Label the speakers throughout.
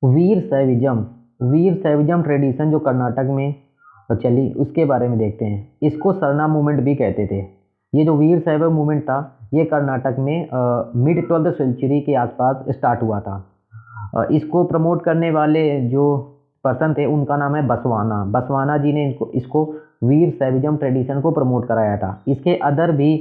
Speaker 1: वीर Shaivism tradition जो कर्नाटक में चली, उसके बारे में देखते हैं। इसको सरना मूवमेंट भी कहते थे। ये जो वीर शैव मूवमेंट था, ये कर्नाटक में मिड 12th सेंचुरी के आसपास स्टार्ट हुआ था। इसको प्रमोट करने वाले जो पर्सन थे, उनका नाम है बसवाना। बसवाना जी ने इसको वीर शैविज्म ट्रेडिशन को प्रमोट कराया था। इसके अदर भी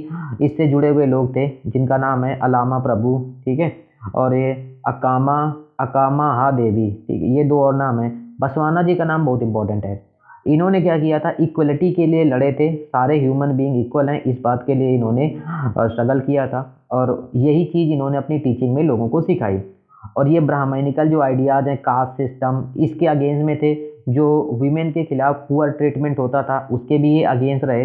Speaker 1: इससे जुड़े हुए लोग थे, जिनका नाम है अलामा प्रभु, ठीक है, और ये अकामा अकामा हा देवी, ठीक है, ये दो और नाम है। बसवाना जी का नाम बहुत इंपॉर्टेंट है। इन्होंने क्या किया था, इक्वलिटी के लिए लड़े थे। सारे ह्यूमन बीइंग इक्वल हैं, इस बात के लिए इन्होंने स्ट्रगल किया था, और यही चीज़ इन्होंने अपनी टीचिंग में लोगों को सिखाई। और ये ब्राह्मणिकल जो आइडियाज़ हैं, कास्ट सिस्टम, इसके अगेंस्ट में थे। जो वीमेन के खिलाफ पुअर ट्रीटमेंट होता था, उसके भी ये अगेंस्ट रहे।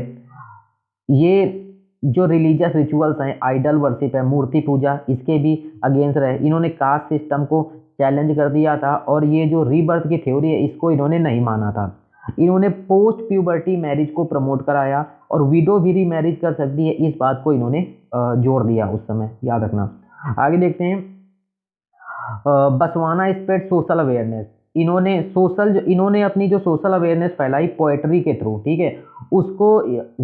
Speaker 1: ये जो रिलीजियस रिचुअल्स हैं, आइडल वर्शिप है, मूर्ति पूजा, इसके भी अगेंस्ट रहे। इन्होंने कास्ट सिस्टम को चैलेंज कर दिया था, और ये जो रीबर्थ की थ्योरी है, इसको इन्होंने नहीं माना था। इन्होंने पोस्ट प्यूबर्टी मैरिज को प्रमोट कराया, और विडो भी रीमैरिज कर सकती है, इस बात को इन्होंने जोड़ दिया उस समय, याद रखना। आगे देखते हैं। Basavana spread social awareness. इन्होंने अपनी जो सोशल अवेयरनेस फैलाई पोएट्री के थ्रू, ठीक है, उसको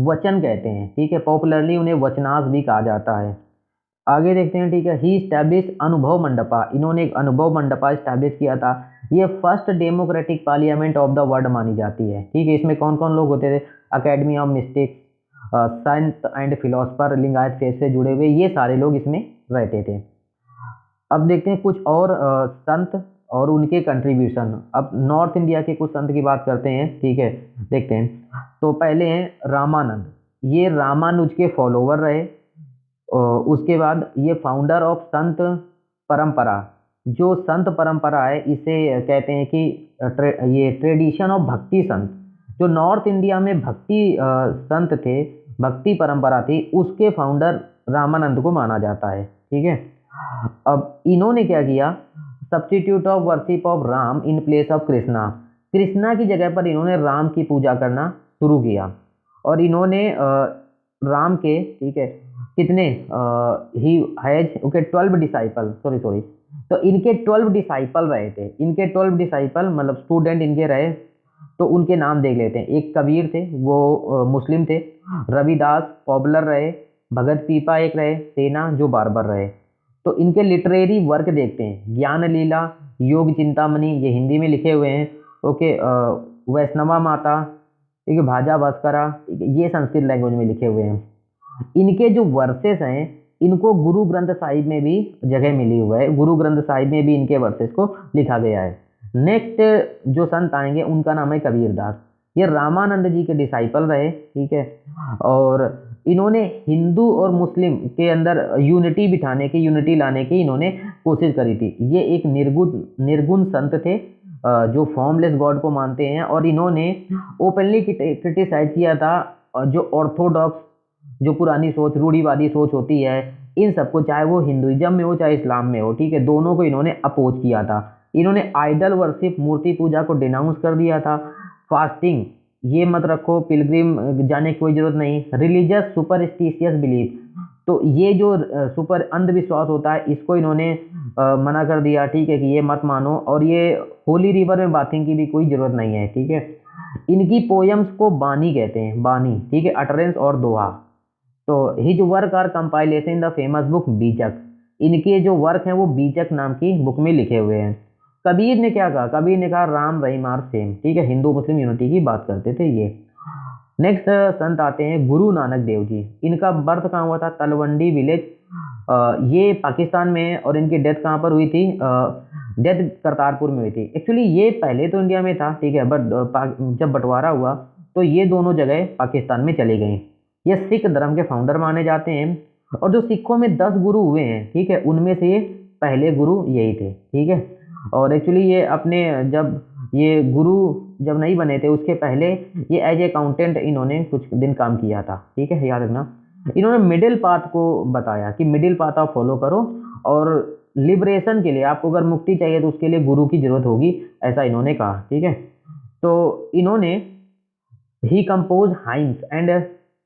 Speaker 1: वचन कहते हैं, ठीक है, पॉपुलरली उन्हें वचनास भी कहा जाता है। आगे देखते हैं, ठीक है। ही स्टैब्लिश अनुभव मंडपा। इन्होंने एक अनुभव मंडपा स्टैब्लिश किया था। ये first democratic parliament of the world मानी जाती है, ठीक है। इसमें कौन कौन लोग होते थे, academy of mystics, Sant and philosopher, Lingayat phase से जुड़े हुए, ये सारे लोग इसमें रहते थे। अब देखते हैं कुछ और संत और उनके कंट्रीब्यूशन। अब नॉर्थ इंडिया के कुछ संत की बात करते हैं, ठीक है, देखते हैं। तो पहले हैं रामानंद। ये रामानुज के फॉलोवर रहे। उसके बाद ये फाउंडर ऑफ संत परंपरा। जो संत परंपरा है, इसे कहते हैं कि ये ट्रेडिशन ऑफ भक्ति संत। जो नॉर्थ इंडिया में भक्ति संत थे, भक्ति परंपरा थी, उसके फाउंडर रामानंद को माना जाता है, ठीक है। अब इन्होंने क्या किया, substitute of worship of Ram in place of Krishna. Krishna की जगह पर इन्होंने राम की पूजा करना शुरू किया। और इन्होंने राम के, ठीक है, कितने he has okay 12 disciple, sorry, तो इनके 12 डिसाइपल रहे थे। इनके 12 डिसाइपल मतलब स्टूडेंट इनके रहे, तो उनके नाम देख लेते हैं। एक कबीर थे, वो मुस्लिम थे। रविदास पॉपुलर रहे। भगत पीपा एक रहे। सेना जो बार्बर रहे। तो इनके लिटरेरी वर्क देखते हैं। ज्ञान लीला, योग चिंतामणि, ये हिंदी में लिखे हुए हैं, ओके। वैष्णवा माता, ठीक है, भाजा भास्करा, ये संस्कृत लैंग्वेज में लिखे हुए हैं। इनके जो वर्सेस हैं, इनको गुरु ग्रंथ साहिब में भी जगह मिली हुआ है। गुरु ग्रंथ साहिब में भी इनके वर्सेस को लिखा गया है। नेक्स्ट जो संत आएंगे, उनका नाम है कबीरदास। ये रामानंद जी के डिसाइपल रहे, ठीक है। और इन्होंने हिंदू और मुस्लिम के अंदर यूनिटी लाने की इन्होंने कोशिश करी थी। ये एक निर्गुण संत थे, जो फॉर्मलेस गॉड को मानते हैं। और इन्होंने ओपनली क्रिटिसाइज किया था जो ऑर्थोडॉक्स, जो पुरानी सोच, रूढ़िवादी सोच होती है, इन सबको, चाहे वो हिंदुइज्म में हो चाहे इस्लाम में हो, ठीक है, दोनों को इन्होंने अपोज किया था। इन्होंने आइडल वर्शिप, मूर्ति पूजा को डिनाउंस कर दिया था। फास्टिंग ये मत रखो, पिलग्रिम जाने की कोई जरूरत नहीं। रिलीजियस सुपरस्टिशियस बिलीफ, तो ये जो सुपर अंधविश्वास होता है, इसको इन्होंने मना कर दिया, ठीक है, कि ये मत मानो। और ये होली रिवर में बाथिंग की भी कोई जरूरत नहीं है, ठीक है। इनकी पोयम्स को बानी कहते हैं, बानी, ठीक है, अटरेंस और दोहा। तो his work are compilation in the famous book Bijak. इनके जो वर्क हैं वो बीजक नाम की बुक में लिखे हुए हैं। कबीर ने क्या कहा, कबीर ने कहा राम रहीम आर सेम, ठीक है, हिंदू मुस्लिम यूनिटी की बात करते थे ये। नेक्स्ट संत आते हैं गुरु नानक देव जी। इनका बर्थ कहाँ हुआ था, तलवंडी विलेज, ये पाकिस्तान में है। और इनकी डेथ कहाँ पर हुई थी, डेथ करतारपुर में हुई थी। एक्चुअली ये पहले तो इंडिया में था, ठीक है, बट जब बंटवारा हुआ तो ये दोनों जगह पाकिस्तान में चली गई। ये सिख धर्म के फाउंडर माने जाते हैं। और जो सिखों में 10 गुरु हुए हैं, ठीक है, उनमें से ये पहले गुरु यही थे, ठीक है। और एक्चुअली ये अपने जब ये गुरु जब नहीं बने थे, उसके पहले ये एज ए अकाउंटेंट इन्होंने कुछ दिन काम किया था, ठीक है, याद रखना। इन्होंने मिडिल पाथ को बताया कि मिडिल पाथ आप फॉलो करो, और लिबरेशन के लिए, आपको अगर मुक्ति चाहिए तो उसके लिए गुरु की जरूरत होगी, ऐसा इन्होंने कहा, ठीक है। तो इन्होंने ही compose hymns and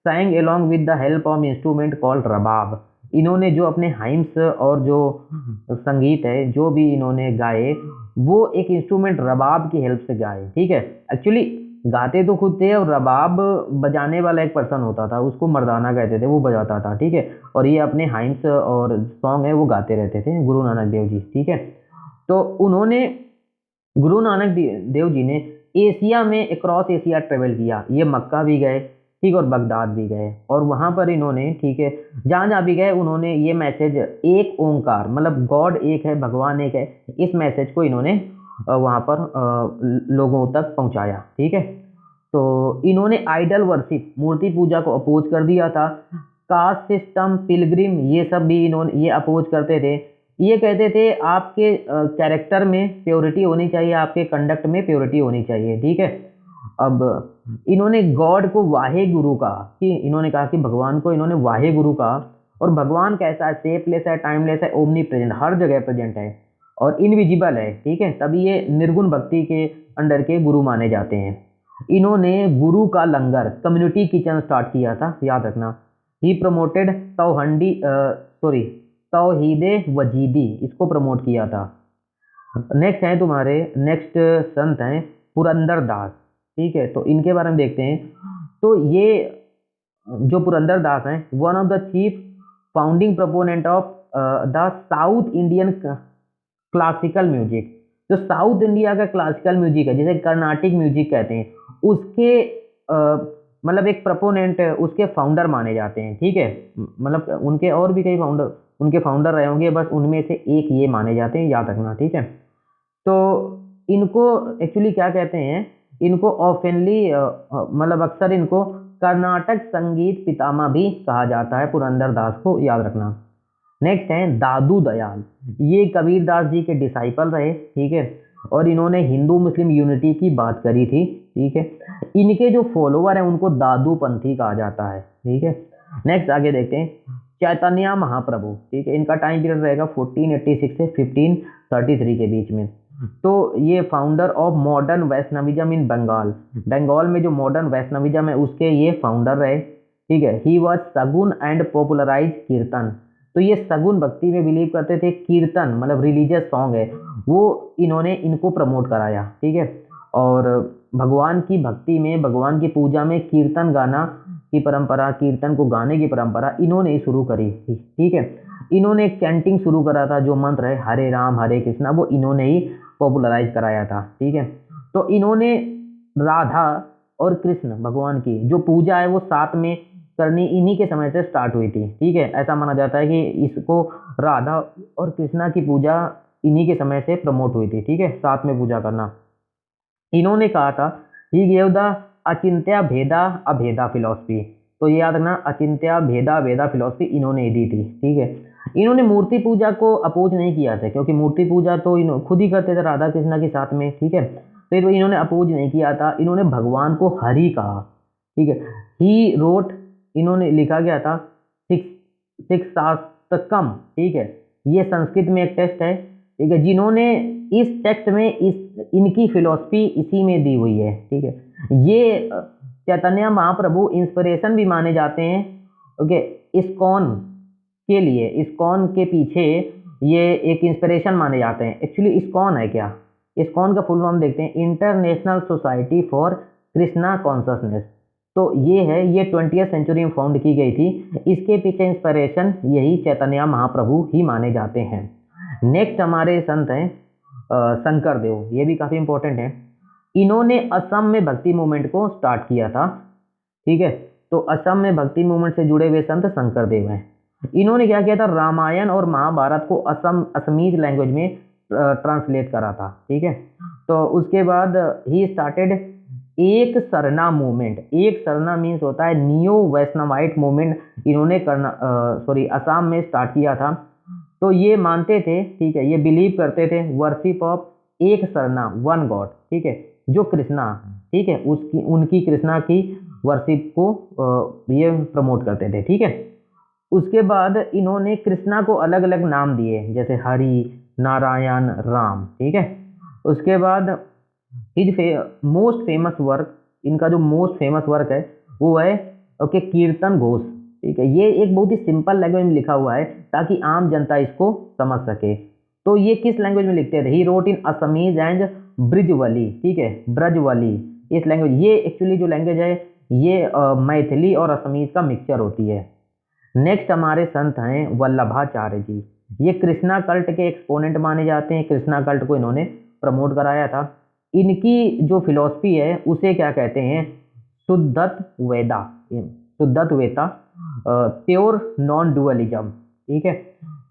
Speaker 1: sang along with the help of instrument called rabab. इन्होंने जो अपने हाइम्स और जो संगीत है, जो भी इन्होंने गाए, वो एक इंस्ट्रूमेंट रबाब की हेल्प से गाए, ठीक है। एक्चुअली गाते तो खुद थे, और रबाब बजाने वाला एक पर्सन होता था, उसको मर्दाना कहते थे, वो बजाता था, ठीक है। और ये अपने हाइम्स और सॉन्ग है वो गाते रहते थे, गुरु नानक देव जी, ठीक है। तो उन्होंने, गुरु नानक देव जी ने एशिया में अक्रॉस एशिया ट्रेवल किया। ये मक्का भी गए, ठीक, और बगदाद भी गए, और वहाँ पर इन्होंने, ठीक है, जहाँ जहाँ भी गए उन्होंने ये मैसेज, एक ओंकार मतलब गॉड एक है, भगवान एक है, इस मैसेज को इन्होंने वहाँ पर लोगों तक पहुँचाया, ठीक है। तो इन्होंने आइडल वर्शिप, मूर्ति पूजा को अपोज कर दिया था। कास्ट सिस्टम, पिलग्रिम, ये सब भी इन्होंने ये अपोज करते थे। ये कहते थे आपके कैरेक्टर में प्योरिटी होनी चाहिए, आपके कंडक्ट में प्योरिटी होनी चाहिए, ठीक है। अब इन्होंने गॉड को वाहे गुरु कहा, कि इन्होंने कहा कि भगवान को इन्होंने वाहे गुरु कहा। और भगवान कैसा है, शेपलेस है, टाइमलेस है, ओमनी प्रेजेंट, हर जगह प्रेजेंट है, और इनविजिबल है, ठीक है। तभी ये निर्गुण भक्ति के अंडर के गुरु माने जाते हैं। इन्होंने गुरु का लंगर, कम्युनिटी किचन स्टार्ट किया था, याद रखना। ही प्रमोटेड तौहीदे वजीदी, इसको प्रमोट किया था। नेक्स्ट है तुम्हारे, नेक्स्ट संत हैं पुरंदर दास, ठीक है। तो इनके बारे में देखते हैं। तो ये जो पुरंदर दास हैं, one of the chief founding proponent of the south Indian classical music. जो साउथ इंडिया का क्लासिकल म्यूजिक है, जिसे कर्नाटिक म्यूजिक कहते हैं, उसके मतलब एक प्रोपोनेंट, उसके फाउंडर माने जाते हैं, ठीक है। मतलब उनके और भी कई फाउंडर, उनके फाउंडर रहे होंगे, बस उनमें से एक ये माने जाते हैं, याद रखना, ठीक है। तो इनको एक्चुअली क्या कहते हैं, इनको ऑफनली मतलब अक्सर इनको कर्नाटक संगीत पितामह भी कहा जाता है, पुरंदर दास को, याद रखना। नेक्स्ट है दादू दयाल, ये कबीर दास जी के डिसाइपल रहे, ठीक है। और इन्होंने हिंदू मुस्लिम यूनिटी की बात करी थी, ठीक है। इनके जो फॉलोवर हैं उनको दादू पंथी कहा जाता है, ठीक है। नेक्स्ट आगे देखते हैं चैतन्य महाप्रभु, ठीक है। इनका टाइम पीरियड रहेगा 1486 से 1533 के बीच में। तो ये फाउंडर ऑफ मॉडर्न वैष्णविज्म इन बंगाल, बंगाल में जो मॉडर्न वैष्णविज्म है उसके ये फाउंडर रहे, ठीक है। ही वॉज सगुन एंड पॉपुलराइज कीर्तन। तो ये सगुन भक्ति में बिलीव करते थे, कीर्तन मतलब रिलीजियस सॉन्ग है वो इन्होंने इनको प्रमोट कराया, ठीक है। और भगवान की भक्ति में, भगवान की पूजा में कीर्तन गाना की परंपरा, कीर्तन को गाने की परंपरा इन्होंने ही शुरू करी थी, ठीक है। इन्होंने एक चैंटिंग शुरू करा था, जो मंत्र है हरे राम हरे कृष्णा, वो इन्होंने ही पॉपुलराइज कराया था, ठीक है। तो इन्होंने राधा और कृष्ण भगवान की जो पूजा है वो साथ में करनी इन्हीं के समय से स्टार्ट हुई थी, ठीक है। ऐसा माना जाता है कि इसको राधा और कृष्णा की पूजा इन्हीं के समय से प्रमोट हुई थी, ठीक है, साथ में पूजा करना। इन्होंने कहा था ही गेव द अचिंत्य भेदा अभेदा फिलॉसफी। तो ये याद रखना, अचिंत्य भेदा भेदा फिलॉसफी इन्होंने दी थी, ठीक है। इन्होंने मूर्ति पूजा को अपोज नहीं किया था, क्योंकि मूर्ति पूजा तो इन्होंने खुद ही करते थे राधा कृष्णा के साथ में, ठीक है। फिर इन्होंने अपोज नहीं किया था, इन्होंने भगवान को हरि कहा, ठीक है। ही रोट, इन्होंने लिखा गया था सिक्स सिक्स शास्त्रकम, ठीक है। ये संस्कृत में एक टेक्स्ट है, ठीक है, जिन्होंने इस टेक्स्ट में इनकी फिलॉसफी इसी में दी हुई है, ठीक है। ये चैतन्य महाप्रभु इंस्पिरेशन भी माने जाते हैं, ओके, इस्कॉन के लिए, इस्कॉन के पीछे ये एक इंस्पिरेशन माने जाते हैं। एक्चुअली इस्कॉन है क्या, इस्कॉन का फुल फॉर्म देखते हैं, international society for Krishna consciousness. तो ये है, ये 20वीं सेंचुरी में फाउंड की गई थी। इसके पीछे इंस्पिरेशन यही चैतन्य महाप्रभु ही माने जाते हैं। नेक्स्ट हमारे संत हैं शंकर देव, ये भी काफ़ी इंपॉर्टेंट है। इन्होंने असम में भक्ति मूवमेंट को स्टार्ट किया था, ठीक है। तो असम में भक्ति मूवमेंट से जुड़े हुए संत शंकर देव हैं। इन्होंने क्या किया था, रामायण और महाभारत को असमीज लैंग्वेज में ट्रांसलेट करा था, ठीक है। तो उसके बाद ही स्टार्टेड एक सरना मूवमेंट। एक सरना मीन्स होता है नियो वैष्णवाइट मूवमेंट, इन्होंने असम में स्टार्ट किया था। तो ये मानते थे, ठीक है, ये बिलीव करते थे वर्शिप ऑफ एक सरना, वन गॉड, ठीक है, जो कृष्णा, ठीक है, उसकी उनकी कृष्णा की वर्शिप को ये प्रमोट करते थे, ठीक है। उसके बाद इन्होंने कृष्णा को अलग अलग नाम दिए, जैसे हरि, नारायण, राम, ठीक है। उसके बाद हिज मोस्ट फेमस वर्क, इनका जो मोस्ट फेमस वर्क है वो है ओके कीर्तन घोष, ठीक है। ये एक बहुत ही सिंपल लैंग्वेज में लिखा हुआ है ताकि आम जनता इसको समझ सके। तो ये किस लैंग्वेज में लिखते थे? He wrote in Assamese and Brajavali, ठीक है, ब्रजवली, इस लैंग्वेज, ये एक्चुअली जो लैंग्वेज है ये मैथिली और असमीज का मिक्सचर होती है। नेक्स्ट हमारे संत हैं वल्लभाचार्य जी। ये कृष्णा कल्ट के एक्सपोनेंट माने जाते हैं, कृष्णा कल्ट को इन्होंने प्रमोट कराया था। इनकी जो फिलॉसफी है उसे क्या कहते हैं? शुद्धद्वैता, शुद्धद्वैता, प्योर नॉन डुअलिज्म, ठीक है।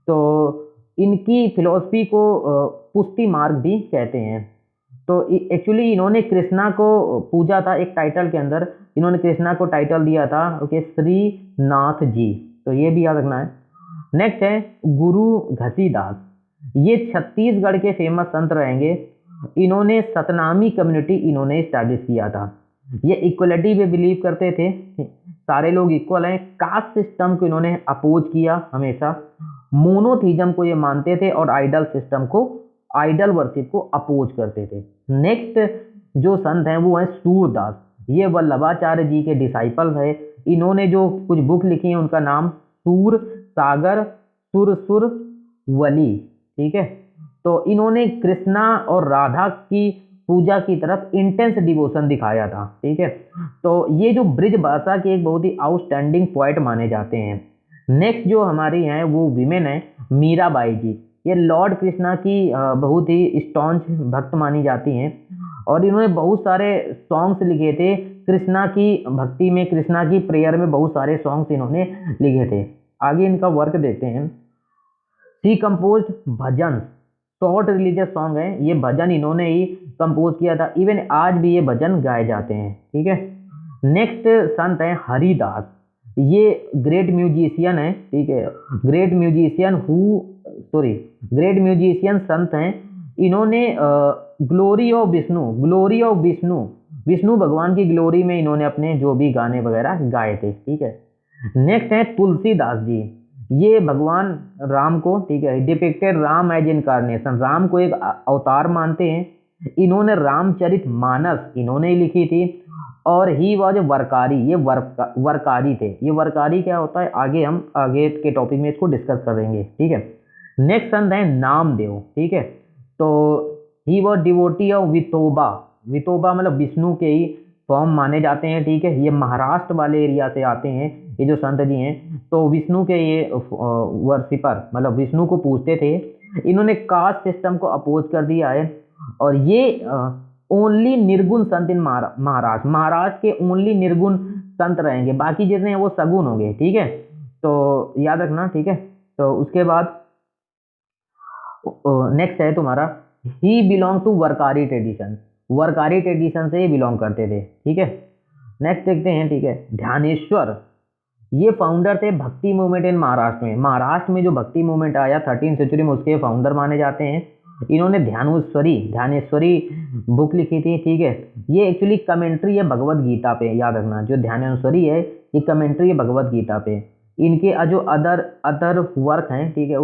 Speaker 1: तो इनकी फिलॉसफी को पुष्टि मार्ग भी कहते हैं। तो एक्चुअली इन्होंने कृष्णा को पूजा था, एक टाइटल के अंदर इन्होंने कृष्णा को टाइटल दिया था ओके, श्रीनाथ जी, तो ये भी याद रखना है। नेक्स्ट है गुरु घसीदास। ये छत्तीसगढ़ के फेमस संत रहेंगे। इन्होंने सतनामी कम्युनिटी इन्होंने स्टैब्लिश किया था। ये इक्वलिटी पे बिलीव करते थे, सारे लोग इक्वल हैं। कास्ट सिस्टम को इन्होंने अपोज किया हमेशा। मोनोथीजम को ये मानते थे और आइडल सिस्टम को, आइडल वर्शिप को अपोज करते थे। नेक्स्ट जो संत हैं वो हैं सूरदास। ये वल्लभाचार्य जी के डिसाइपल है। इन्होंने जो कुछ बुक लिखी है उनका नाम सूर सागर सुर वली, ठीक है। तो इन्होंने कृष्णा और राधा की पूजा की तरफ इंटेंस डिवोशन दिखाया था, ठीक है। तो ये जो ब्रिज भाषा के एक बहुत ही आउटस्टैंडिंग पोएट माने जाते हैं। नेक्स्ट जो हमारी हैं वो विमेन है मीराबाई जी। ये लॉर्ड कृष्णा की बहुत ही स्टॉन्च भक्त मानी जाती हैं और इन्होंने बहुत सारे सॉन्ग्स लिखे थे कृष्णा की भक्ति में, कृष्णा की प्रेयर में बहुत सारे सॉन्ग्स इन्होंने लिखे थे। आगे इनका वर्क देखते हैं। सी कंपोज भजन, शॉर्ट रिलीजियस सॉन्ग है, ये भजन इन्होंने ही कंपोज किया था। इवन आज भी ये भजन गाए जाते हैं, ठीक है। नेक्स्ट संत है हरिदास। ये ग्रेट म्यूजिशियन है, ठीक है, ग्रेट म्यूजिशियन ग्रेट म्यूजिशियन संत हैं। इन्होंने glory of Vishnu, glory of Vishnu, Vishnu भगवान की ग्लोरी में इन्होंने अपने जो भी गाने वगैरह गाए थे, ठीक है। नेक्स्ट है तुलसीदास जी। ये भगवान राम को, ठीक है, depicted Ram as incarnation, Ram को एक अवतार मानते हैं। इन्होंने रामचरित मानस इन्होंने ही लिखी थी। और ही वॉज वर्कारी, ये वर्कारी थे। ये वर्कारी क्या होता है आगे हम आगे के टॉपिक में इसको डिस्कस करेंगे, ठीक है। नेक्स्ट संत है नामदेव, ठीक है। तो ही वॉज डिवोटी ऑफ वितोबा, वितोबा मतलब विष्णु के ही फॉर्म माने जाते हैं, ठीक है। ये महाराष्ट्र वाले एरिया से आते हैं ये जो संत जी हैं। तो विष्णु के ये वर्शिपर मतलब विष्णु को पूजते थे। इन्होंने कास्ट सिस्टम को अपोज कर दिया है और ये ओनली निर्गुण संत इन महाराष्ट्र, महाराष्ट्र के ओनली निर्गुण संत रहेंगे, बाकी जितने हैं वो सगुण होंगे, ठीक है। तो याद रखना, ठीक है। तो उसके बाद नेक्स्ट है तुम्हारा ही बिलोंग टू वर्कारी ट्रेडिशन, वर्कारी ट्रेडिशन से ये बिलोंग करते थे, ठीक है। नेक्स्ट देखते हैं, ठीक है, ध्यानेश्वर। ये फाउंडर थे भक्ति मूवमेंट इन महाराष्ट्र में, महाराष्ट्र में जो भक्ति मूवमेंट आया 13वीं सेंचुरी में उसके फाउंडर माने जाते हैं। इन्होंने ध्यानेश्वरी बुक लिखी थी, ठीक है। ये एक्चुअली कमेंट्री है भगवत गीता पे, याद रखना जो ध्यानेश्वरी है ये कमेंट्री है भगवत गीता पे। इनके जो अदर वर्क हैं, ठीक है,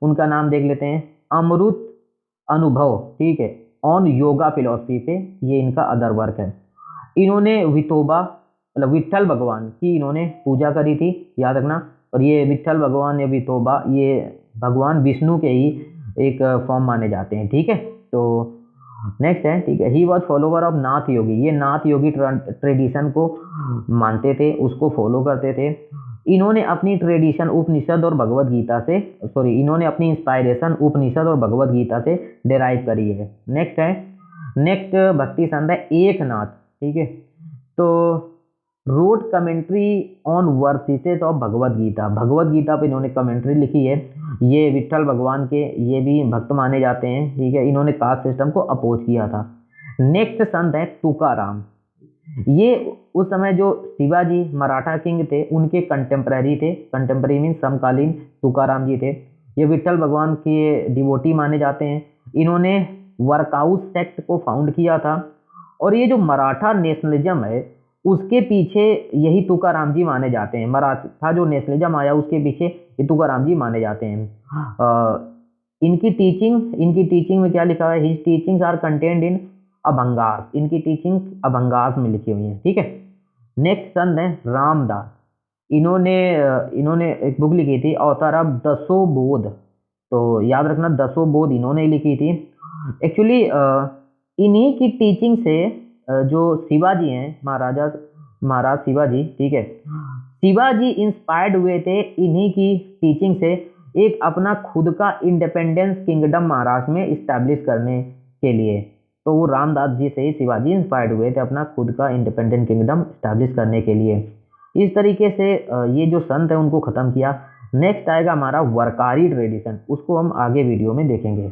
Speaker 1: उनका नाम देख लेते हैं। अमृत अनुभव, ठीक है, ऑन योगा फिलॉसफी पे ये इनका अदर वर्क है। इन्होंने विठोबा मतलब विट्ठल भगवान की इन्होंने पूजा करी थी, याद रखना। और ये विट्ठल भगवान या विठोबा ये भगवान विष्णु के ही एक फॉर्म माने जाते हैं, ठीक है। तो नेक्स्ट है, ठीक है, ही वॉज फॉलोवर ऑफ नाथ योगी। ये नाथ योगी ट्रेडिशन को मानते थे, उसको फॉलो करते थे। इन्होंने अपनी ट्रेडिशन उपनिषद और भगवत गीता से इन्होंने अपनी इंस्पायरेशन उपनिषद और भगवत गीता से डिराइव करी है। नेक्स्ट भक्ति संत है एकनाथ, ठीक है। तो wrote commentary on verses of Bhagavad Gita, Bhagavad Gita पे इन्होंने कमेंट्री लिखी है। ये विट्ठल भगवान के ये भी भक्त माने जाते हैं, ठीक है। इन्होंने कास्ट सिस्टम को अपोज किया था। नेक्स्ट संत है तुकाराम। ये उस समय जो शिवाजी मराठा किंग थे उनके कंटेम्प्रेरी थे, कंटेम्प्रेरी मीन समकालीन तुकाराम जी थे। ये विट्ठल भगवान के डिवोटी माने जाते हैं। इन्होंने वर्कआउट सेक्ट को फाउंड किया था और ये जो मराठा नेशनलिज्म है उसके पीछे यही तुकाराम जी माने जाते हैं। मराठा जो नेशनलिज्म आया उसके पीछे ये तुकाराम जी माने जाते हैं। इनकी टीचिंग में क्या लिखा है? His teachings are contained in abhangas, इनकी टीचिंग अभंगास में लिखी हुई है, ठीक है। नेक्स्ट संत है रामदास। इन्होंने एक बुक लिखी थी ऑथर ऑफ दसों बोध, तो याद रखना 10 बोध इन्होंने लिखी थी। एक्चुअली इन्हीं की टीचिंग से जो शिवाजी हैं, महाराज शिवाजी, ठीक है, शिवाजी इंस्पायर्ड हुए थे इन्हीं की टीचिंग से एक अपना खुद का इंडिपेंडेंस किंगडम महाराष्ट्र में इस्टेब्लिश करने के लिए। तो वो रामदास जी से ही शिवाजी इंस्पायर्ड हुए थे अपना खुद का इंडिपेंडेंट किंगडम इस्टेब्लिश करने के लिए। इस तरीके से ये जो संत है उनको ख़त्म किया। नेक्स्ट आएगा हमारा वरकारी ट्रेडिशन, उसको हम आगे वीडियो में देखेंगे।